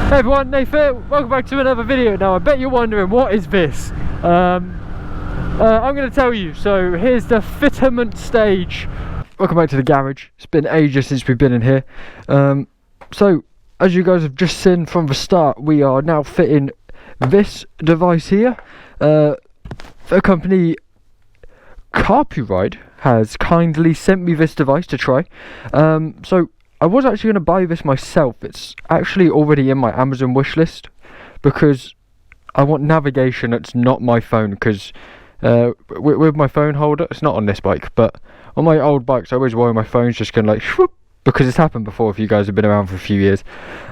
Hey everyone, Nath here. Welcome back to another video. Now I bet you're wondering, what is this? I'm going to tell you. So here's the fitment stage. Welcome back to the garage. It's been ages since we've been in here. So as you guys have just seen from the start, we are now fitting this device here. The company Carpuride has kindly sent me this device to try. So I was actually going to buy this myself. It's actually already in my Amazon wish list because I want navigation that's not my phone, because with my phone holder, it's not on this bike, but on my old bikes I always worry my phone's just going to like whoop, because it's happened before if you guys have been around for a few years.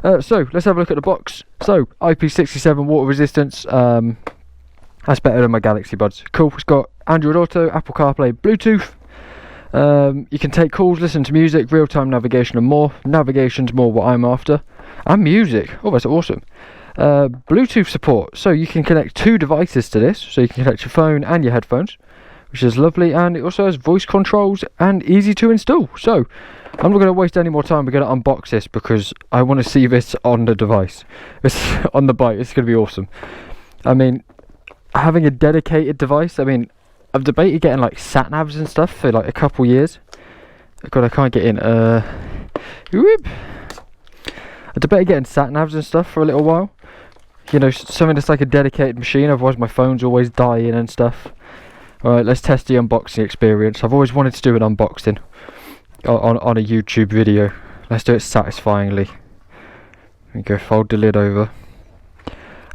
So let's have a look at the box. So IP67 water resistance, that's better than my Galaxy Buds. Cool. It's got Android Auto, Apple CarPlay, Bluetooth. You can take calls, listen to music, real-time navigation and more. Navigation's more what I'm after. And music. Oh, that's awesome. Bluetooth support. So you can connect two devices to this. So you can connect your phone and your headphones, which is lovely. And it also has voice controls and easy to install. So I'm not going to waste any more time. We're going to unbox this because I want to see this on the device. It's on the bike. It's going to be awesome. I mean, having a dedicated device, I've debated getting like sat navs and stuff for like a couple years. God, I can't get in. Whoop. I debated getting sat navs and stuff for a little while. You know, something that's like a dedicated machine. Otherwise, my phone's always dying and stuff. All right, let's test the unboxing experience. I've always wanted to do an unboxing on a YouTube video. Let's do it satisfyingly. There we go. Fold the lid over.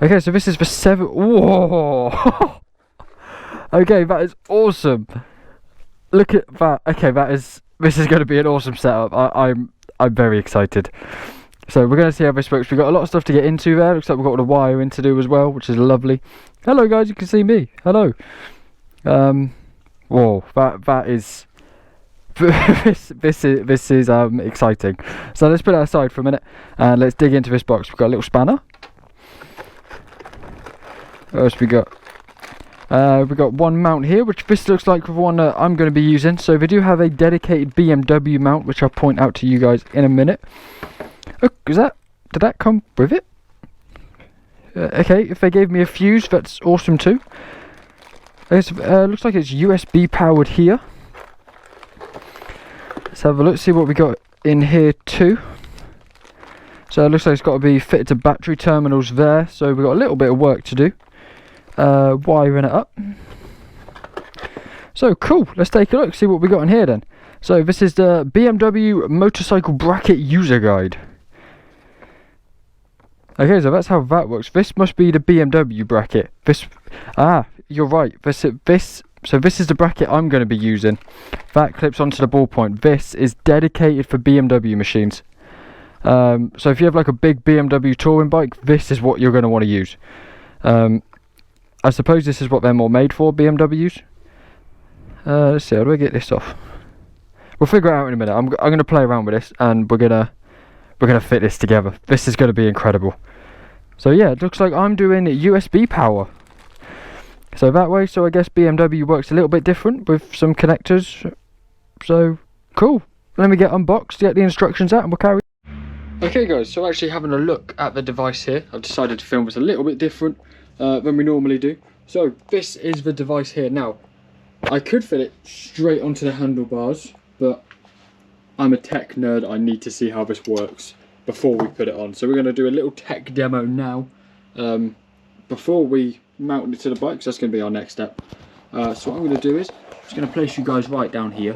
Okay, so this is the 7. Whoa. Okay, that is awesome. Look at that. Okay, this is going to be an awesome setup. I'm very excited. So we're going to see how this works. We've got a lot of stuff to get into there. Looks like we've got all the wiring to do as well, which is lovely. Hello guys, you can see me. Hello. Whoa, that is this is exciting. So let's put that aside for a minute and let's dig into this box. We've got a little spanner. What else we got? We've got one mount here, which this looks like the one that I'm going to be using. So they do have a dedicated BMW mount, which I'll point out to you guys in a minute. Oh, did that come with it? Okay, if they gave me a fuse, that's awesome too. Looks like it's USB powered here. Let's have a look, see what we got in here too. So it looks like it's got to be fitted to battery terminals there. So we've got a little bit of work to do. Wiring it up. So cool, let's take a look, see what we got in here then. So this is the BMW motorcycle bracket user guide. Okay, so that's how that works. This must be the BMW bracket. You're right. So this is the bracket I'm going to be using. That clips onto the ball point. This is dedicated for BMW machines. So if you have like a big BMW touring bike, this is what you're going to want to use. I suppose this is what they're more made for, BMWs. Let's see, how do I get this off? We'll figure it out in a minute. I'm going to play around with this and we're gonna fit this together. This is going to be incredible. So yeah, it looks like I'm doing USB power. So that way, so I guess BMW works a little bit different with some connectors. So cool. Let me get unboxed, get the instructions out, and we'll carry. Okay guys, so actually having a look at the device here, I've decided to film this a little bit different than we normally do. So this is the device here. Now I could fit it straight onto the handlebars, but I'm a tech nerd. I need to see how this works before we put it on. So we're going to do a little tech demo now before we mount it to the bike, because that's going to be our next step. So what I'm going to do is I'm just going to place you guys right down here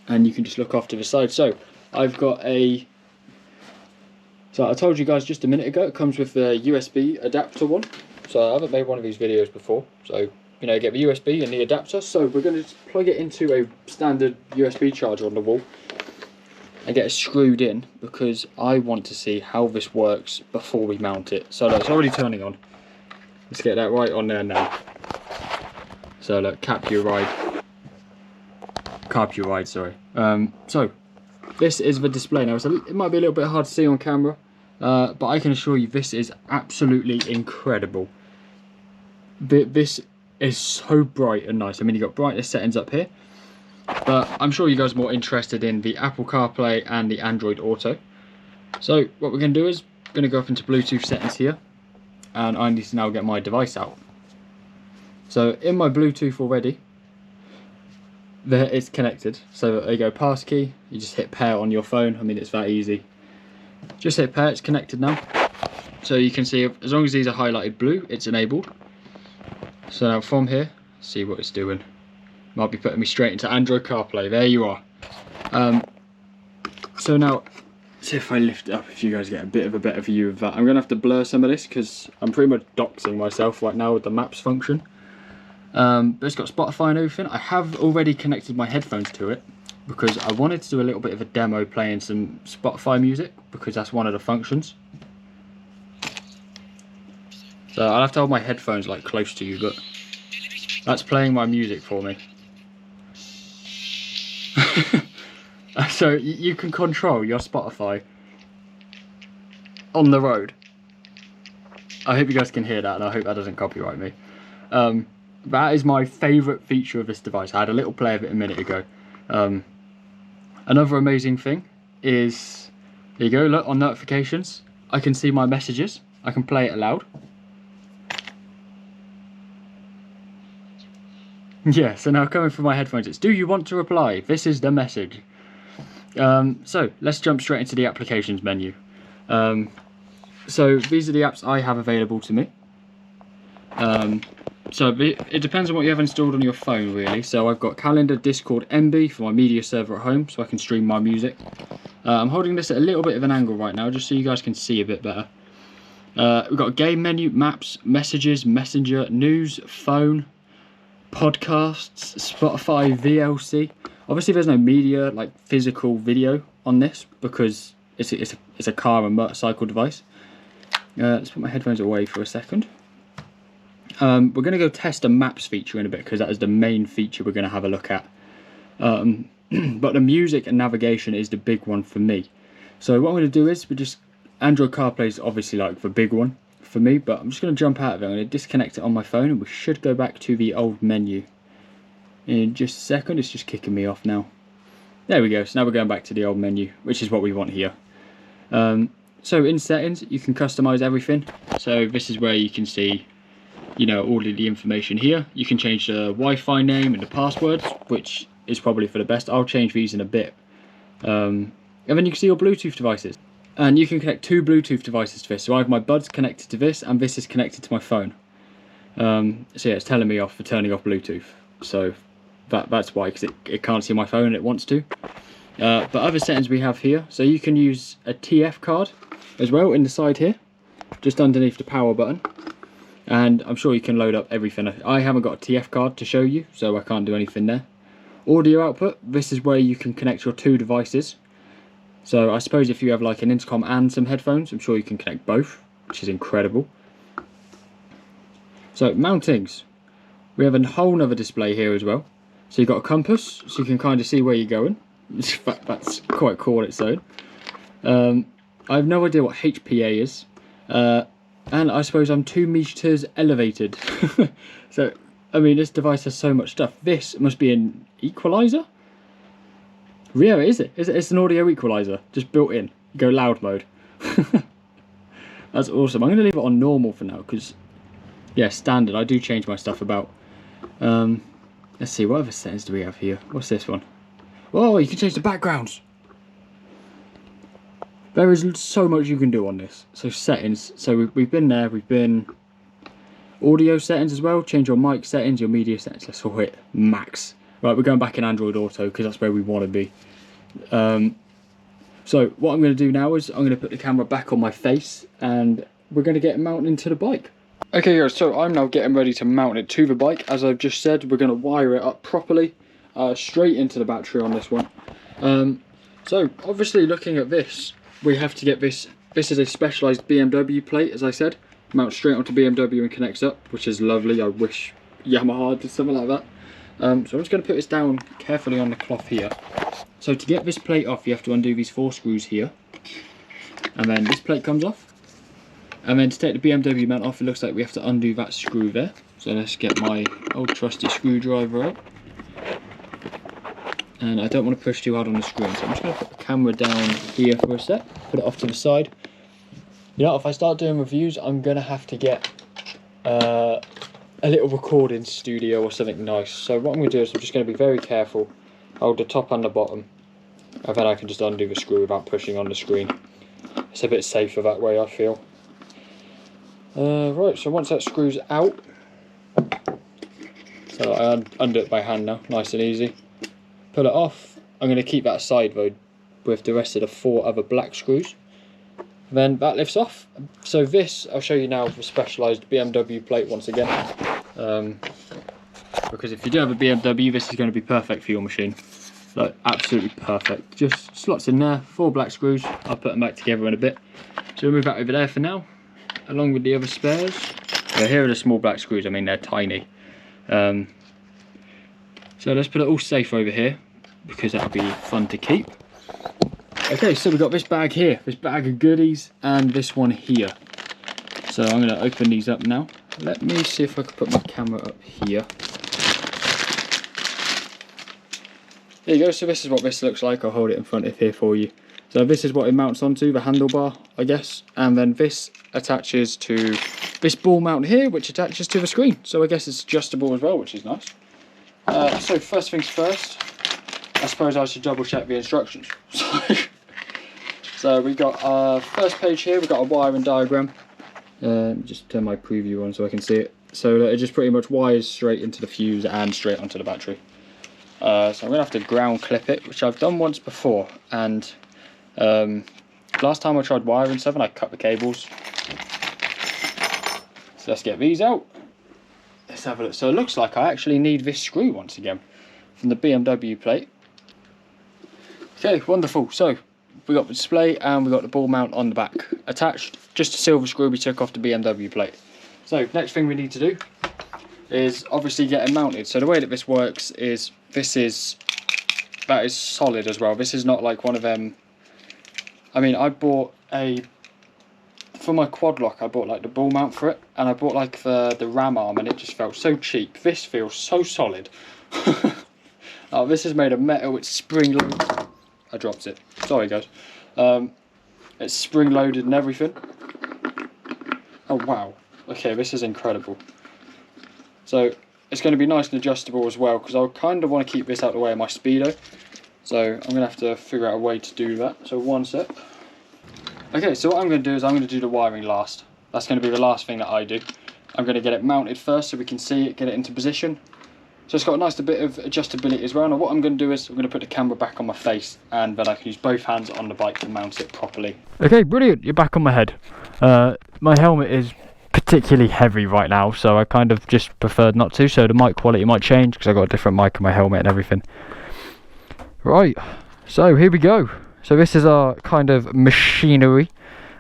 and you can just look off to the side. So I've got so I told you guys just a minute ago, it comes with a USB adapter one. So I haven't made one of these videos before, so you know, get the USB and the adapter. So we're going to just plug it into a standard USB charger on the wall and get it screwed in, because I want to see how this works before we mount it. So look, it's already turning on. Let's get that right on there now. So look, Carpuride, sorry. So this is the display now. It might be a little bit hard to see on camera, but I can assure you this is absolutely incredible. This is so bright and nice. I mean, you've got brightness settings up here, but I'm sure you guys are more interested in the Apple CarPlay and the Android Auto. So what we're going to do is going to go up into Bluetooth settings here, and I need to now get my device out. So in my Bluetooth already, there it's connected. So there you go, passkey, you just hit pair on your phone. I mean, it's that easy. Just hit pair, it's connected now. So you can see, as long as these are highlighted blue, it's enabled. So now from here, see what it's doing. Might be putting me straight into Android CarPlay. There you are. So now, see if I lift it up, if you guys get a bit of a better view of that. I'm going to have to blur some of this because I'm pretty much doxing myself right now with the maps function. But it's got Spotify and everything. I have already connected my headphones to it because I wanted to do a little bit of a demo playing some Spotify music, because that's one of the functions. So I'll have to hold my headphones like close to you, but that's playing my music for me. So you can control your Spotify on the road. I hope you guys can hear that, and I hope that doesn't copyright me. That is my favourite feature of this device. I had a little play of it a minute ago. Another amazing thing is, there you go, look, on notifications, I can see my messages. I can play it aloud. Yeah, so now coming from my headphones, it's, do you want to reply? This is the message. So let's jump straight into the applications menu. So these are the apps I have available to me. So it depends on what you have installed on your phone, really. So I've got Calendar, Discord, MB for my media server at home, so I can stream my music. I'm holding this at a little bit of an angle right now, just so you guys can see a bit better. We've got game menu, maps, messages, messenger, news, phone, podcasts, Spotify, VLC. Obviously there's no media, like physical video on this, because it's a car and motorcycle device. Let's put my headphones away for a second. We're going to go test a maps feature in a bit, because that is the main feature we're going to have a look at. But the music and navigation is the big one for me. So what I'm going to do is, Android CarPlay is obviously like the big one for me, but I'm just going to jump out of it. I'm going to disconnect it on my phone, and we should go back to the old menu in just a second. It's just kicking me off now. There we go. So now we're going back to the old menu, which is what we want here. So in settings, you can customize everything. So this is where you can see, you know, all of the information here. You can change the Wi-Fi name and the passwords, which is probably for the best. I'll change these in a bit. And then you can see your Bluetooth devices. And you can connect two Bluetooth devices to this. So I have my buds connected to this, and this is connected to my phone. So yeah, it's telling me off for turning off Bluetooth. So that's why, because it can't see my phone and it wants to. But other settings we have here. So you can use a TF card as well in the side here, just underneath the power button. And I'm sure you can load up everything. I haven't got a TF card to show you, so I can't do anything there. Audio output, this is where you can connect your two devices. So I suppose if you have like an intercom and some headphones, I'm sure you can connect both, which is incredible. So mountings, we have a whole nother display here as well. So you've got a compass, so you can kind of see where you're going. That's quite cool on its own. I have no idea what HPA is. And I suppose I'm 2 meters elevated. So, I mean, this device has so much stuff. This must be an equalizer? Yeah, is it? It's an audio equalizer, just built in. You go loud mode. That's awesome. I'm going to leave it on normal for now, because, yeah, standard. I do change my stuff about. Let's see, what other settings do we have here? What's this one? Oh, you can change the backgrounds. There is so much you can do on this. So settings, so we've been there, we've been audio settings as well, change your mic settings, your media settings. Let's all hit max. Right, we're going back in Android Auto because that's where we want to be. So what I'm going to do now is I'm going to put the camera back on my face, and we're going to get it mounted into the bike. Okay guys, so I'm now getting ready to mount it to the bike. As I've just said, we're going to wire it up properly, straight into the battery on this one. So obviously looking at this, we have to get this. This is a specialised BMW plate, as I said. Mounts straight onto BMW and connects up, which is lovely. I wish Yamaha did something like that. So I'm just going to put this down carefully on the cloth here. So to get this plate off, you have to undo these 4 screws here. And then this plate comes off. And then to take the BMW mount off, it looks like we have to undo that screw there. So let's get my old trusty screwdriver out. And I don't want to push too hard on the screen, so I'm just going to put the camera down here for a sec, put it off to the side. You know, if I start doing reviews, I'm gonna have to get a little recording studio or something nice. So what I'm gonna do is I'm just gonna be very careful, hold the top and the bottom, and then I can just undo the screw without pushing on the screen. It's a bit safer that way, I feel. Right, so once that screw's out, so I undo it by hand now, nice and easy. Pull it off. I'm going to keep that aside though with the rest of the 4 other black screws. Then that lifts off. So this, I'll show you now the specialised BMW plate once again. Because if you do have a BMW, this is going to be perfect for your machine. Like, absolutely perfect. Just slots in there, 4 black screws. I'll put them back together in a bit. So we'll move that over there for now, along with the other spares. So here are the small black screws, I mean they're tiny. So let's put it all safe over here, because that'll be fun to keep. Okay, so we've got this bag here, this bag of goodies, and this one here. So I'm going to open these up now. Let me see if I can put my camera up here. There you go, so this is what this looks like. I'll hold it in front of here for you. So this is what it mounts onto, the handlebar, I guess. And then this attaches to this ball mount here, which attaches to the screen. So I guess it's adjustable as well, which is nice. So first things first, I suppose I should double check the instructions. So we got our first page here, we've got a wiring diagram. Just turn my preview on so I can see it. So it just pretty much wires straight into the fuse and straight onto the battery. So I'm going to have to ground clip it, which I've done once before. And last time I tried wiring something, I cut the cables. So let's get these out. Let's have a look. So it looks like I actually need this screw once again from the BMW plate. Okay, wonderful. So we got the display and we got the ball mount on the back attached. Just a silver screw we took off the BMW plate. So next thing we need to do is obviously get it mounted. So the way that this works is that is solid as well. This is not like one of them. I mean, I bought for my quad lock, I bought like the ball mount for it, and I bought like the ram arm, and it just felt so cheap. This feels so solid. Oh, this is made of metal, it's spring loaded. I dropped it, sorry guys. It's spring loaded and everything. Oh wow, okay, this is incredible. So it's going to be nice and adjustable as well, because I kind of want to keep this out of the way of my Speedo. So I'm going to have to figure out a way to do that. So one sec. Okay, so what I'm going to do is I'm going to do the wiring last. That's going to be the last thing that I do. I'm going to get it mounted first so we can see it, get it into position. So it's got a nice bit of adjustability as well. Now what I'm going to do is I'm going to put the camera back on my face, and then I can use both hands on the bike to mount it properly. Okay, brilliant. You're back on my head. My helmet is particularly heavy right now, so I kind of just preferred not to. So the mic quality might change because I've got a different mic on my helmet and everything. Right, so here we go. So this is our kind of machinery.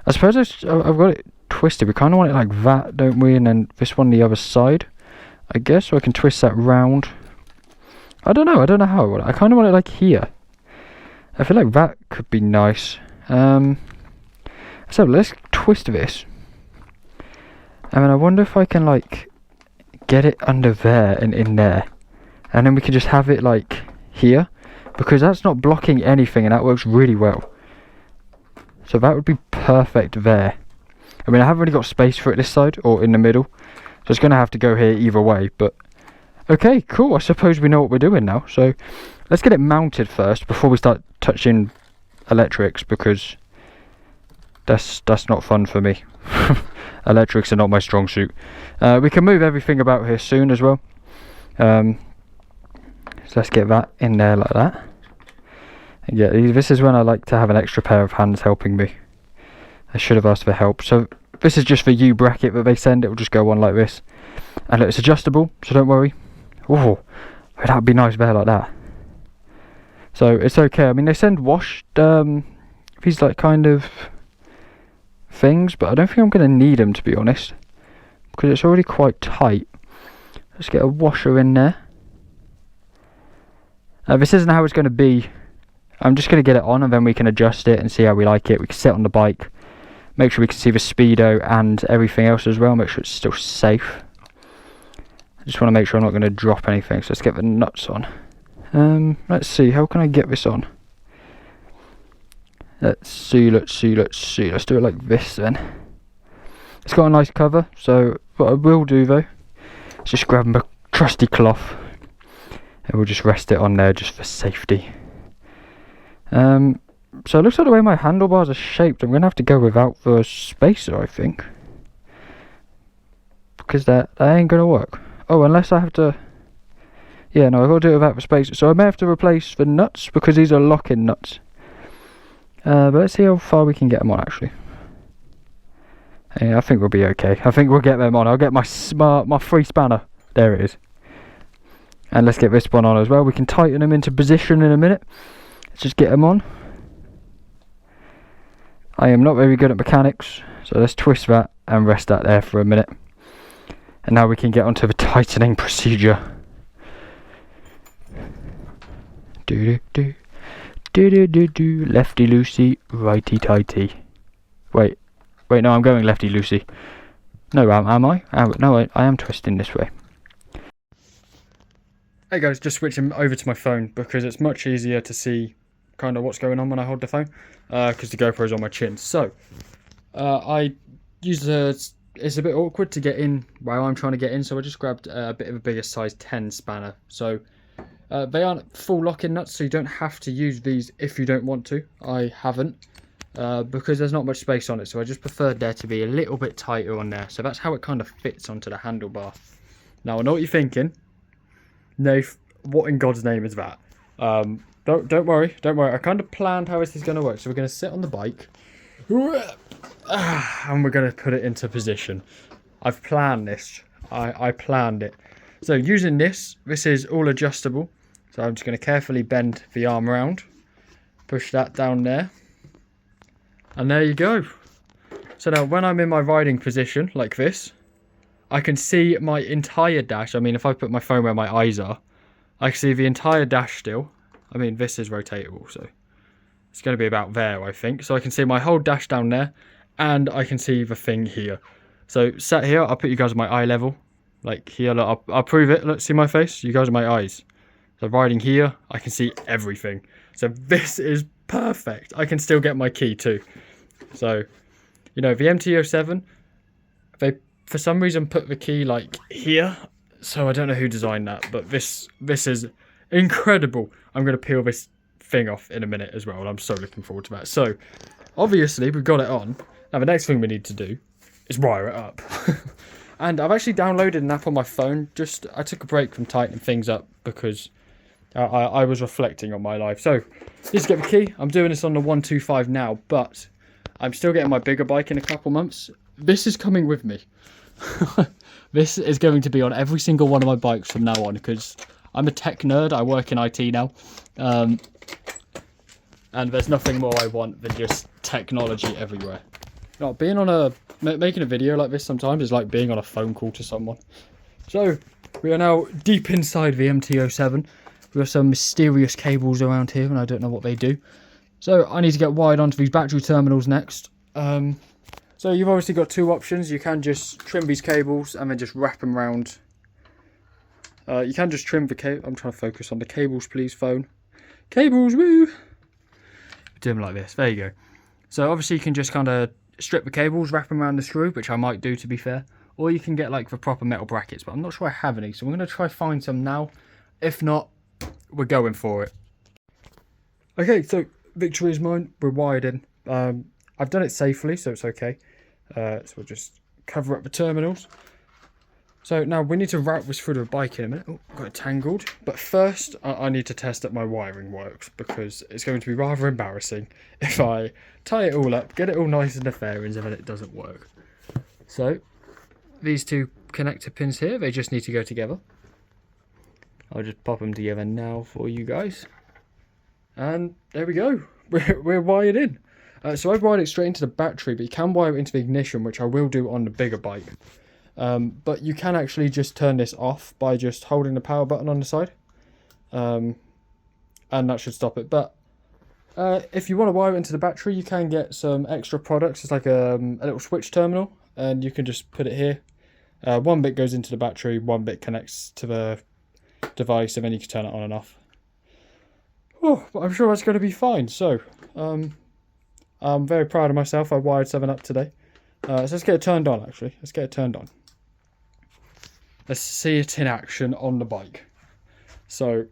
I suppose I've got it twisted. We kind of want it like that, don't we? And then this one the other side, I guess. So I can twist that round. I don't know how I want it. I kind of want it like here. I feel like that could be nice. So let's twist this. And then I wonder if I can like get it under there and in there. And then we can just have it like here. Because that's not blocking anything, and that works really well. So that would be perfect there. I mean, I haven't really got space for it this side or in the middle, so it's going to have to go here either way. But okay, cool. I suppose we know what we're doing now. So let's get it mounted first before we start touching electrics, because that's not fun for me. Electrics are not my strong suit. We can move everything about here soon as well. So let's get that in there like that. And yeah, this is when I like to have an extra pair of hands helping me. I should have asked for help. So this is just the U bracket that they send. It will just go on like this. And it's adjustable, so don't worry. Oh, that would be nice there like that. So it's okay. I mean, they send washed these like kind of things, but I don't think I'm going to need them, to be honest, because it's already quite tight. Let's get a washer in there. This isn't how it's going to be. I'm just going to get it on, and then we can adjust it and see how we like it. We can sit on the bike, make sure we can see the speedo and everything else as well, make sure it's still safe. I just want to make sure I'm not going to drop anything. So let's get the nuts on. Let's see, how can I get this on? Let's see. Let's do it like this then. It's got a nice cover, so what I will do though is just grab a trusty cloth and we'll just rest it on there just for safety. So it looks like the way my handlebars are shaped, I'm going to have to go without the spacer, I think. Because that ain't going to work. Oh, unless I have to... Yeah, no, I've got to do it without the spacer. So I may have to replace the nuts, because these are lock-in nuts. But let's see how far we can get them on, actually. Yeah, I think we'll be okay. I think we'll get them on. I'll get my free spanner. There it is. And let's get this one on as well. We can tighten them into position in a minute. Let's just get them on. I am not very good at mechanics, so let's twist that and rest that there for a minute. And now we can get onto the tightening procedure. Do do do do do do. Lefty loosey, righty tighty. Wait, no, I'm going lefty loosey. No, am I? No, I am twisting this way. Hey guys, just switching over to my phone because it's much easier to see kind of what's going on when I hold the phone, because the GoPro's on my chin. So I use it's a bit awkward to get in while I'm trying to get in, so I just grabbed a bit of a bigger size 10 spanner. So they aren't full lock-in nuts, so you don't have to use these if you don't want to. I haven't, because there's not much space on it, so I just preferred there to be a little bit tighter on there. So that's how it kind of fits onto the handlebar. Now I know what you're thinking, Nath, what in God's name is that? Don't worry. I kind of planned how this is going to work. So we're going to sit on the bike and we're going to put it into position. I've planned this. I planned it. So using this is all adjustable. So I'm just going to carefully bend the arm around, push that down there, and there you go. So now when I'm in my riding position like this, I can see my entire dash. I mean, if I put my phone where my eyes are, I can see the entire dash still. I mean, this is rotatable, so it's going to be about there, I think. So I can see my whole dash down there, and I can see the thing here. So sat here, I'll put you guys at my eye level. Like here, look, I'll prove it. Look, see my face? You guys are my eyes. So riding here, I can see everything. So this is perfect. I can still get my key too. So, you know, the MT-07, they for some reason put the key like here. So I don't know who designed that, but this is incredible. I'm going to peel this thing off in a minute as well, and I'm so looking forward to that. So obviously we've got it on. Now the next thing we need to do is wire it up. And I've actually downloaded an app on my phone. I took a break from tightening things up because I was reflecting on my life. So let's get the key. I'm doing this on the 125 now, but I'm still getting my bigger bike in a couple months. This is coming with me. This is going to be on every single one of my bikes from now on, because I'm a tech nerd. I work in IT now, and there's nothing more I want than just technology everywhere. Now, making a video like this sometimes is like being on a phone call to someone. So we are now deep inside the MT-07. We have some mysterious cables around here, and I don't know what they do. So I need to get wired onto these battery terminals next. So you've obviously got two options. You can just trim these cables and then just wrap them around. You can just trim the cable. I'm trying to focus on the cables, please, phone. Cables, woo! Do them like this. There you go. So obviously you can just kind of strip the cables, wrap them around the screw, which I might do, to be fair. Or you can get like the proper metal brackets, but I'm not sure I have any. So we're going to try find some now. If not, we're going for it. Okay, so victory is mine. We're wired in. I've done it safely, so it's okay. So we'll just cover up the terminals. So now we need to route this through the bike in a minute. Oh, got it tangled. But first, I need to test that my wiring works, because it's going to be rather embarrassing if I tie it all up, get it all nice in the fairings, and then it doesn't work. So these two connector pins here, they just need to go together. I'll just pop them together now for you guys. And there we go. We're wired in. So I've wired it straight into the battery, but you can wire it into the ignition, which I will do on the bigger bike. But you can actually just turn this off by just holding the power button on the side. And that should stop it. But if you want to wire it into the battery, you can get some extra products. It's like a little switch terminal, and you can just put it here. One bit goes into the battery, one bit connects to the device, and then you can turn it on and off. Oh, but I'm sure that's going to be fine. So, I'm very proud of myself. I wired something up today. So let's get it turned on, actually. Let's get it turned on. Let's see it in action on the bike. So,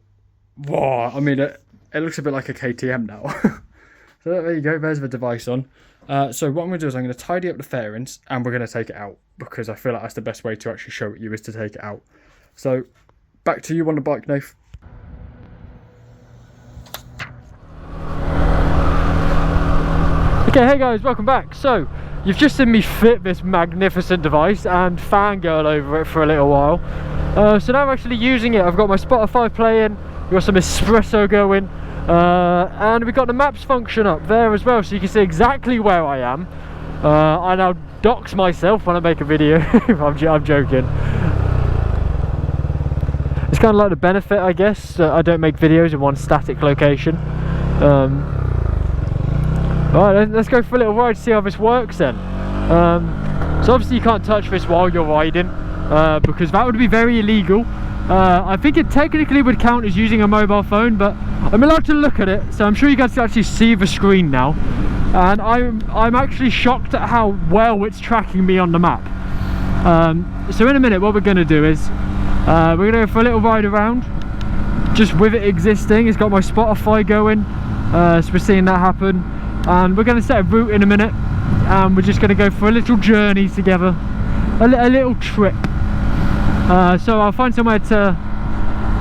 wow, I mean, it looks a bit like a KTM now. So there you go, there's the device on. So what I'm going to do is I'm going to tidy up the fairings and we're going to take it out, because I feel like that's the best way to actually show it you, is to take it out. So, back to you on the bike, Nath. Okay, hey guys, welcome back. So, you've just seen me fit this magnificent device and fangirl over it for a little while. So now I'm actually using it. I've got my Spotify playing, we've got some espresso going, and we've got the maps function up there as well, so you can see exactly where I am. I now dox myself when I make a video. I'm joking. It's kind of like the benefit, I guess, I don't make videos in one static location. Alright, let's go for a little ride to see how this works then. So obviously you can't touch this while you're riding, because that would be very illegal. I think it technically would count as using a mobile phone, but I'm allowed to look at it, so I'm sure you guys can actually see the screen now. And I'm actually shocked at how well it's tracking me on the map. So in a minute what we're going to do is we're going to go for a little ride around just with it existing. It's got my Spotify going, so we're seeing that happen. And we're going to set a route in a minute, and we're just going to go for a little journey together, a little trip. So I'll find somewhere to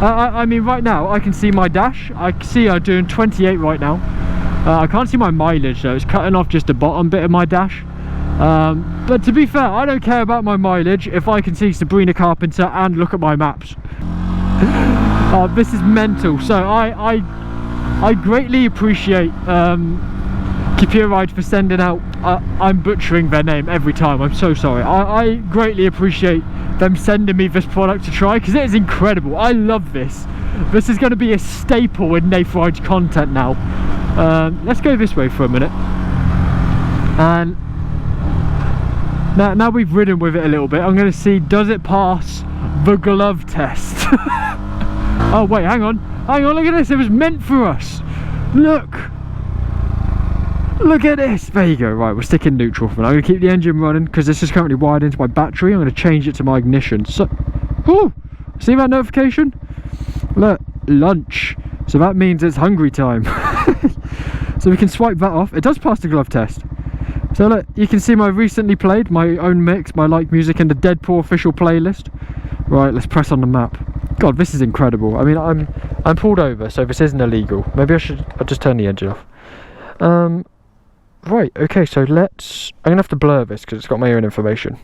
I mean, right now I can see my dash. I can see I'm doing 28 right now. I can't see my mileage though, it's cutting off just the bottom bit of my dash. But to be fair, I don't care about my mileage if I can see Sabrina Carpenter and look at my maps. This is mental. So I greatly appreciate Carpuride for sending out, I'm butchering their name every time, I'm so sorry. I greatly appreciate them sending me this product to try, because it is incredible. I love this. This is going to be a staple in NathRides content now. Let's go this way for a minute. And now we've ridden with it a little bit, I'm going to see, does it pass the glove test? Oh wait, hang on, look at this, it was meant for us. Look at this. There you go. Right, we're sticking neutral for now. I'm going to keep the engine running because this is currently wired into my battery. I'm going to change it to my ignition. So, ooh, see that notification? Look, lunch. So that means it's hungry time. So we can swipe that off. It does pass the glove test. So look, you can see my recently played, my own mix, my like music, and the Deadpool official playlist. Right, let's press on the map. God, this is incredible. I mean, I'm pulled over, so this isn't illegal. Maybe I'll just turn the engine off. Right, okay, so I'm gonna have to blur this because it's got my own information.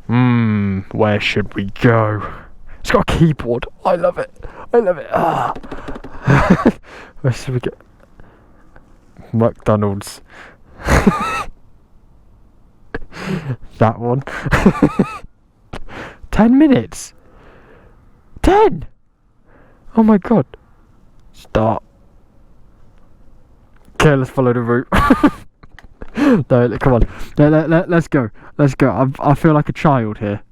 Where should we go? It's got a keyboard. I love it. Where should we go? McDonald's. That one. 10 minutes. 10. Oh my god. Start. Okay, let's follow the route. No, come on. Let's go. I feel like a child here.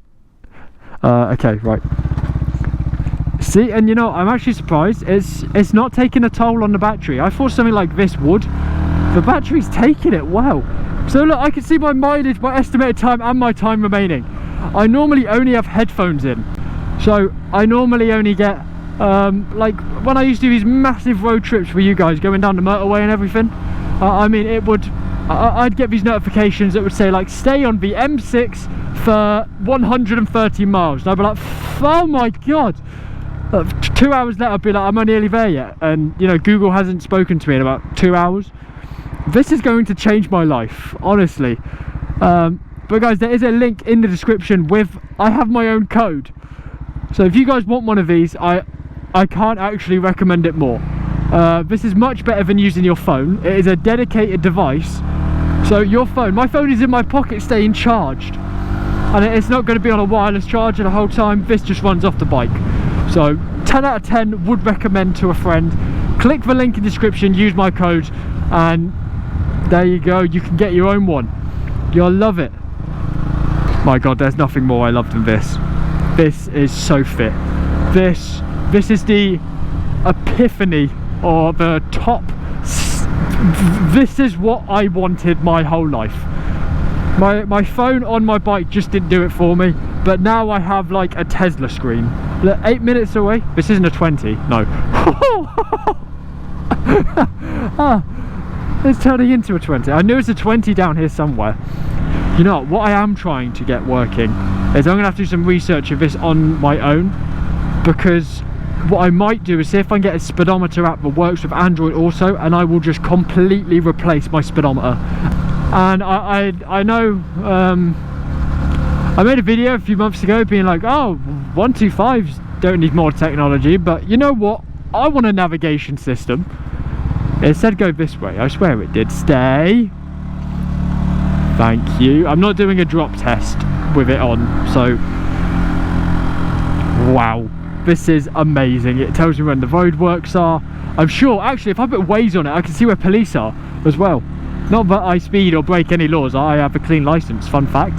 Okay, right. See, and you know, I'm actually surprised. It's not taking a toll on the battery. I thought something like this would. The battery's taking it well. So look, I can see my mileage, my estimated time, and my time remaining. I normally only have headphones in, so I normally only get like when I used to do these massive road trips with you guys going down the motorway and everything, I mean, I'd get these notifications that would say like, stay on the M6 for 130 miles, and I'd be like, oh my god. 2 hours later I'd be like, I'm not nearly there yet, and you know, Google hasn't spoken to me in about 2 hours. This is going to change my life, honestly. But guys, there is a link in the description I have my own code, so if you guys want one of these, I can't actually recommend it more. This is much better than using your phone. It is a dedicated device, so your phone, my phone is in my pocket staying charged, and it's not going to be on a wireless charger the whole time. This just runs off the bike. So 10 out of 10 would recommend to a friend. Click the link in the description, use my code, and there you go, you can get your own one. You'll love it. My god, there's nothing more I love than this. This is so fit. This is the epiphany, or the top This is what I wanted my whole life. My phone on my bike just didn't do it for me, but now I have like a Tesla screen. Look, 8 minutes away. This isn't a 20, no. It's turning into a 20. I knew it's a 20 down here somewhere. You know what I am trying to get working is I'm gonna have to do some research of this on my own, because what I might do is see if I can get a speedometer app that works with Android also, and I will just completely replace my speedometer. And I know I made a video a few months ago being like, oh, 125s don't need more technology, but you know what, I want a navigation system. It said go this way, I swear it did. Stay, thank you. I'm not doing a drop test with it on, so wow, this is amazing. It tells me when the roadworks are. I'm sure actually if I put Waze on it I can see where police are as well. Not that I speed or break any laws, I have a clean license, fun fact.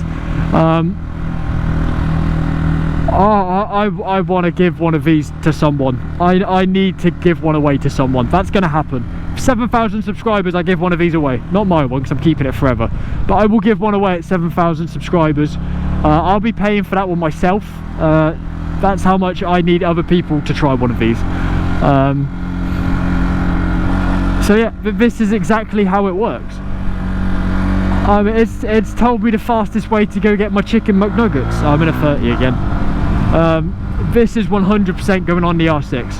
I want to give one of these to someone. I need to give one away to someone. That's going to happen. 7,000 subscribers, I give one of these away. Not my one, because I'm keeping it forever. But I will give one away at 7,000 subscribers. I'll be paying for that one myself. That's how much I need other people to try one of these. So yeah, this is exactly how it works. It's told me the fastest way to go get my chicken McNuggets. I'm in a 30 again. This is 100% going on the R6.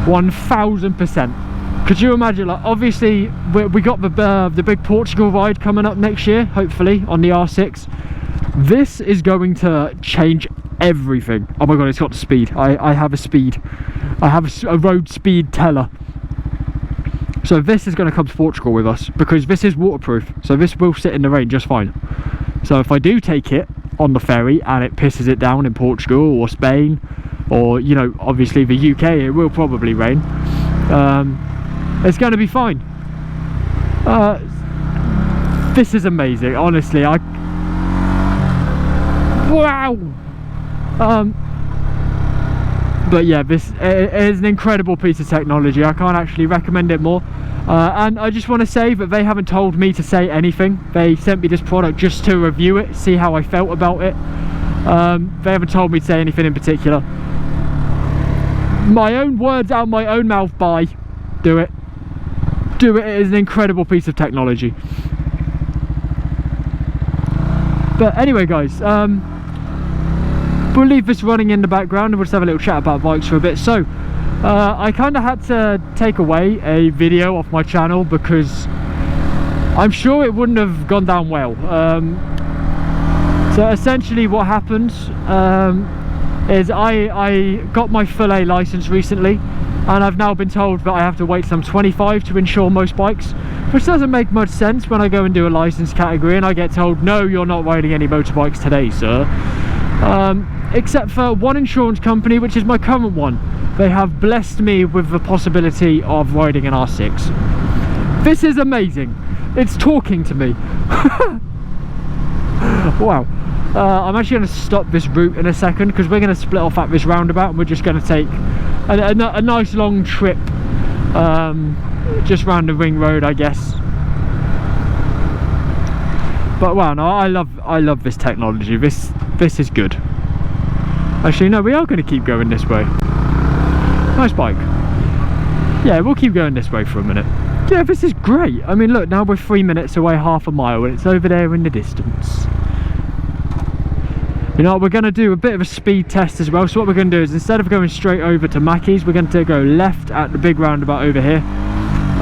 1000%. Could you imagine, like, obviously we got the big Portugal ride coming up next year, hopefully, on the R6. This is going to change everything. Oh my god, it's got the speed. I have a speed. I have a road speed teller. So this is going to come to Portugal with us, because this is waterproof, so this will sit in the rain just fine. So if I do take it on the ferry and it pisses it down in Portugal or Spain, or, you know, obviously the UK, it will probably rain, it's going to be fine. This is amazing, honestly. Wow. But yeah, this is an incredible piece of technology. I can't actually recommend it more. And I just want to say that they haven't told me to say anything. They sent me this product just to review it, see how I felt about it. They haven't told me to say anything in particular. My own words out of my own mouth, buy. Do it. Do it. It is an incredible piece of technology. But anyway, guys, we'll leave this running in the background and we'll just have a little chat about bikes for a bit. So I kind of had to take away a video off my channel because I'm sure it wouldn't have gone down well. So essentially what happened is I got my full A license recently, and I've now been told that I have to wait till I'm 25 to insure most bikes, which doesn't make much sense when I go and do a license category and I get told, no, you're not riding any motorbikes today, sir. Except for one insurance company, which is my current one. They have blessed me with the possibility of riding an R6. This is amazing. It's talking to me. Wow. I'm actually going to stop this route in a second because we're going to split off at this roundabout and we're just going to take a nice long trip just round the ring road, I guess. But wow, no, I love this technology. This is good. Actually, no, we are going to keep going this way. Nice bike. Yeah, we'll keep going this way for a minute. Yeah, this is great. I mean, look, now we're 3 minutes away, half a mile, and it's over there in the distance. You know, we're going to do a bit of a speed test as well. So what we're going to do is, instead of going straight over to Mackey's, we're going to go left at the big roundabout over here.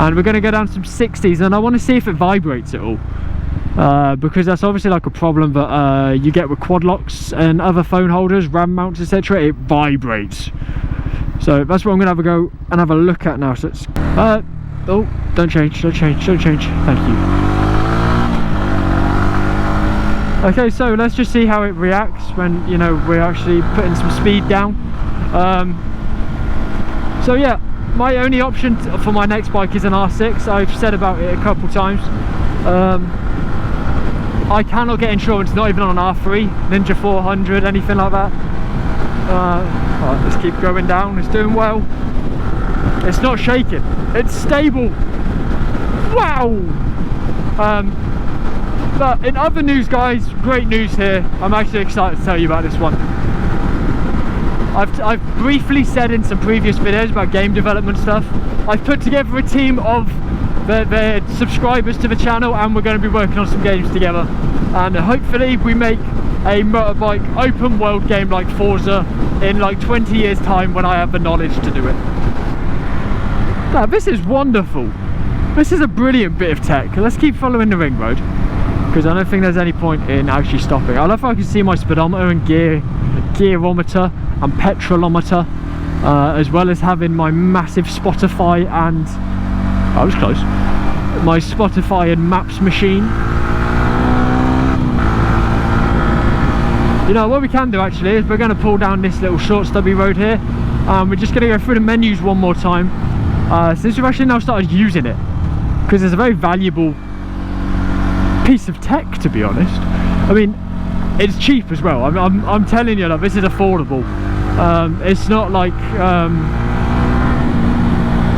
And we're going to go down some 60s, and I want to see if it vibrates at all. Because that's obviously like a problem that you get with quad locks and other phone holders, RAM mounts, etc. It vibrates. So that's what I'm going to have a go and have a look at now. So it's oh, don't change, thank you. Okay, so let's just see how it reacts when, you know, we're actually putting some speed down. So yeah, my only option for my next bike is an R6. I've said about it a couple times. I cannot get insurance, not even on an R3, Ninja 400, anything like that. Right, let's keep going down. It's doing well. It's not shaking. It's stable. Wow! But in other news, guys, great news here. I'm actually excited to tell you about this one. I've briefly said in some previous videos about game development stuff. I've put together a team of the subscribers to the channel, and we're going to be working on some games together. And hopefully we make a motorbike open world game like Forza in like 20 years time when I have the knowledge to do it. Now, this is wonderful. This is a brilliant bit of tech. Let's keep following the ring road, because I don't think there's any point in actually stopping. I love how I can see my speedometer and gearometer and petrolometer, as well as having my massive Spotify and I was close. My Spotify and Maps machine. You know what we can do actually is we're going to pull down this little short stubby road here. We're just going to go through the menus one more time, since we've actually now started using it, because it's a very valuable piece of tech, to be honest. I mean, it's cheap as well. I'm telling you, like, this is affordable. It's not like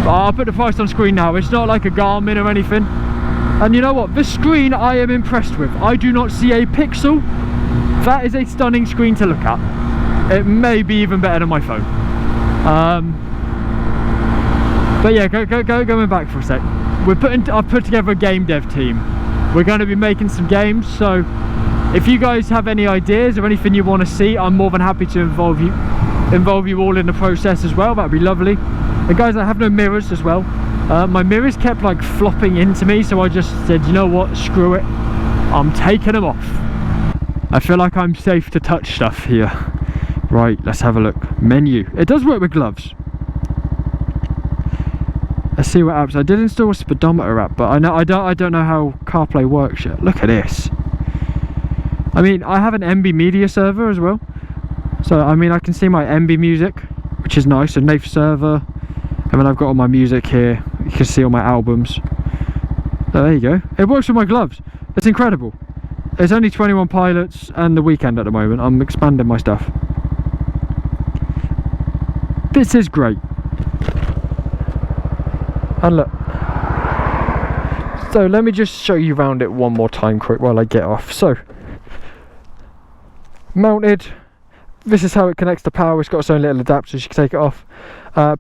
I'll put the price on screen now. It's not like a Garmin or anything. And you know what? This screen I am impressed with. I do not see a pixel. That is a stunning screen to look at. It may be even better than my phone. But yeah, going back for a sec. I've put together a game dev team. We're going to be making some games, so if you guys have any ideas or anything you want to see, I'm more than happy to involve you all in the process as well. That'd be lovely. And guys, I have no mirrors as well. My mirrors kept like flopping into me, so I just said, you know what, screw it, I'm taking them off. I feel like I'm safe to touch stuff here. Right, let's have a look. Menu. It does work with gloves. Let's see what apps. I did install a speedometer app, but I don't know how CarPlay works yet. Look at this. I mean, I have an MB media server as well, so I mean I can see my MB music, which is nice. A Nath server, and then I've got all my music here. You can see all my albums. So there you go. It works with my gloves. It's incredible. It's only 21 pilots and the weekend at the moment. I'm expanding my stuff. This is great. And look. So let me just show you around it one more time quick while I get off. So, mounted. This is how it connects to power. It's got its own little adapter, so you can take it off.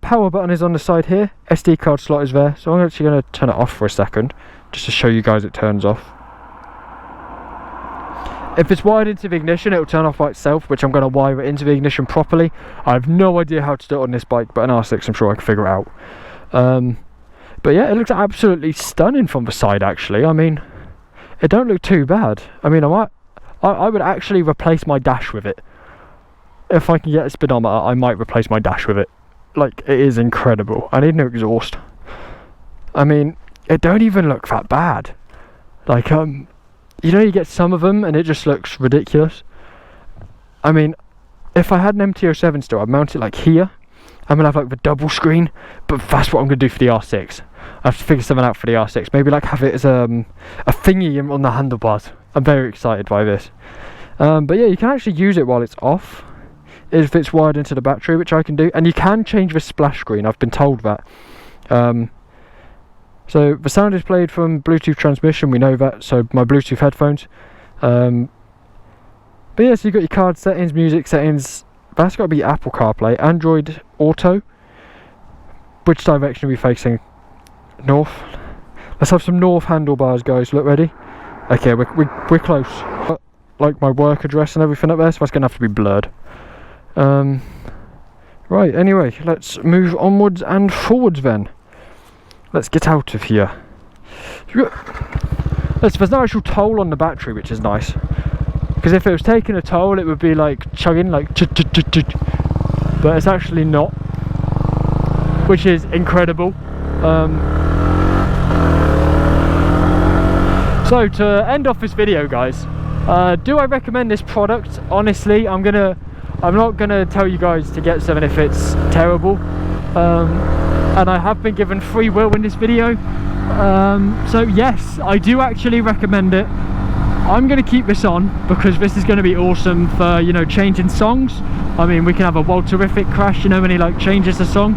Power button is on the side here. SD card slot is there. So I'm actually going to turn it off for a second, just to show you guys it turns off. If it's wired into the ignition, it will turn off by itself, which I'm going to wire it into the ignition properly. I have no idea how to do it on this bike, but an R6 I'm sure I can figure it out. But yeah, it looks absolutely stunning from the side actually. I mean, it don't look too bad. I mean, I would actually replace my dash with it. If I can get a speedometer, I might replace my dash with it. Like, it is incredible. I need new exhaust. I mean, it don't even look that bad. Like, you know, you get some of them and it just looks ridiculous. I mean, if I had an MT-07 still, I'd mount it like here. I'm gonna have like the double screen, but that's what I'm gonna do for the R6. I have to figure something out for the R6. Maybe like have it as a thingy on the handlebars. I'm very excited by this. But yeah, you can actually use it while it's off, if it's wired into the battery, which I can do. And you can change the splash screen, I've been told that. So the sound is played from Bluetooth transmission, we know that, so my Bluetooth headphones. But yeah, so you've got your card settings, music settings. That's got to be Apple CarPlay, Android Auto. Which direction are we facing? North. Let's have some north handlebars, guys. Look, ready? Okay, we're close. Like my work address and everything up there, so that's going to have to be blurred. Right, anyway, let's move onwards and forwards then. Let's get out of here. There's no actual toll on the battery, which is nice. Because if it was taking a toll, it would be like chugging, like but it's actually not, which is incredible. So to end off this video, guys, do I recommend this product? Honestly, I'm not gonna tell you guys to get something if it's terrible. And I have been given free will in this video. So yes, I do actually recommend it. I'm going to keep this on because this is going to be awesome for, you know, changing songs. I mean, we can have a Walterific crash, you know, when he like changes the song.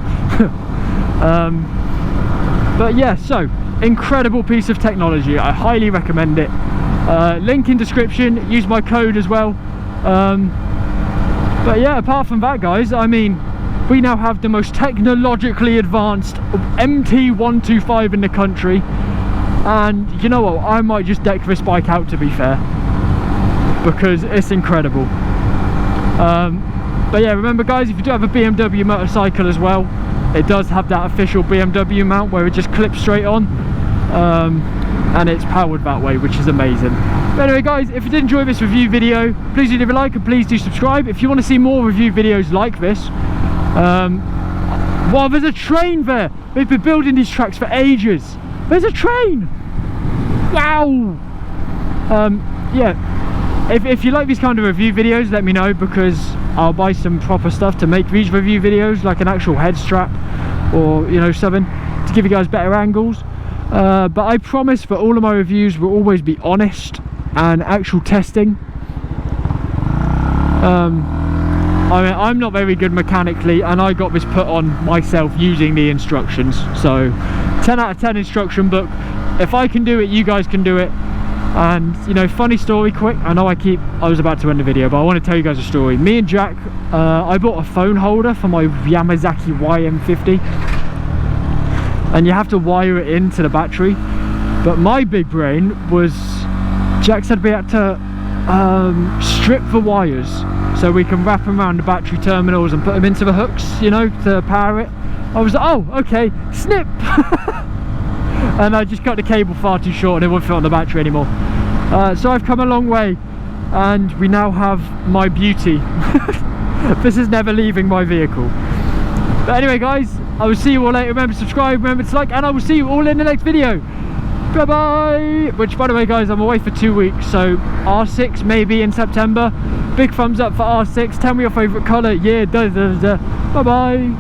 But yeah, so incredible piece of technology. I highly recommend it. Link in description, use my code as well. But yeah, apart from that, guys, I mean, we now have the most technologically advanced MT125 in the country, and you know what, I might just deck this bike out, to be fair, because it's incredible. But yeah, remember guys, if you do have a BMW motorcycle as well, it does have that official BMW mount where it just clips straight on, and it's powered that way, which is amazing. But anyway guys, if you did enjoy this review video, please do leave a like and please do subscribe if you want to see more review videos like this. Wow, there's a train there. They've been building these tracks for ages. There's a train. Wow. Yeah, if you like these kind of review videos, let me know, because I'll buy some proper stuff to make these review videos, like an actual head strap or, you know, something to give you guys better angles. But I promise that all of my reviews will always be honest and actual testing. I mean, I'm not very good mechanically, and I got this put on myself using the instructions. So 10 out of 10 instruction book. If I can do it, you guys can do it. And you know, funny story quick, I know I was about to end the video, but I want to tell you guys a story. Me and Jack, I bought a phone holder for my Yamazaki YM50, and you have to wire it into the battery. But my big brain was, Jack said we had to strip the wires so we can wrap them around the battery terminals and put them into the hooks, you know, to power it. I was like, oh, okay, snip. And I just cut the cable far too short and it wouldn't fit on the battery anymore. So I've come a long way, and we now have my beauty. This is never leaving my vehicle. But anyway guys, I will see you all later. Remember to subscribe, remember to like, and I will see you all in the next video. Bye bye. Which, by the way guys, I'm away for 2 weeks, so R6 maybe in September. Big thumbs up for R6. Tell me your favourite colour. Yeah, bye bye.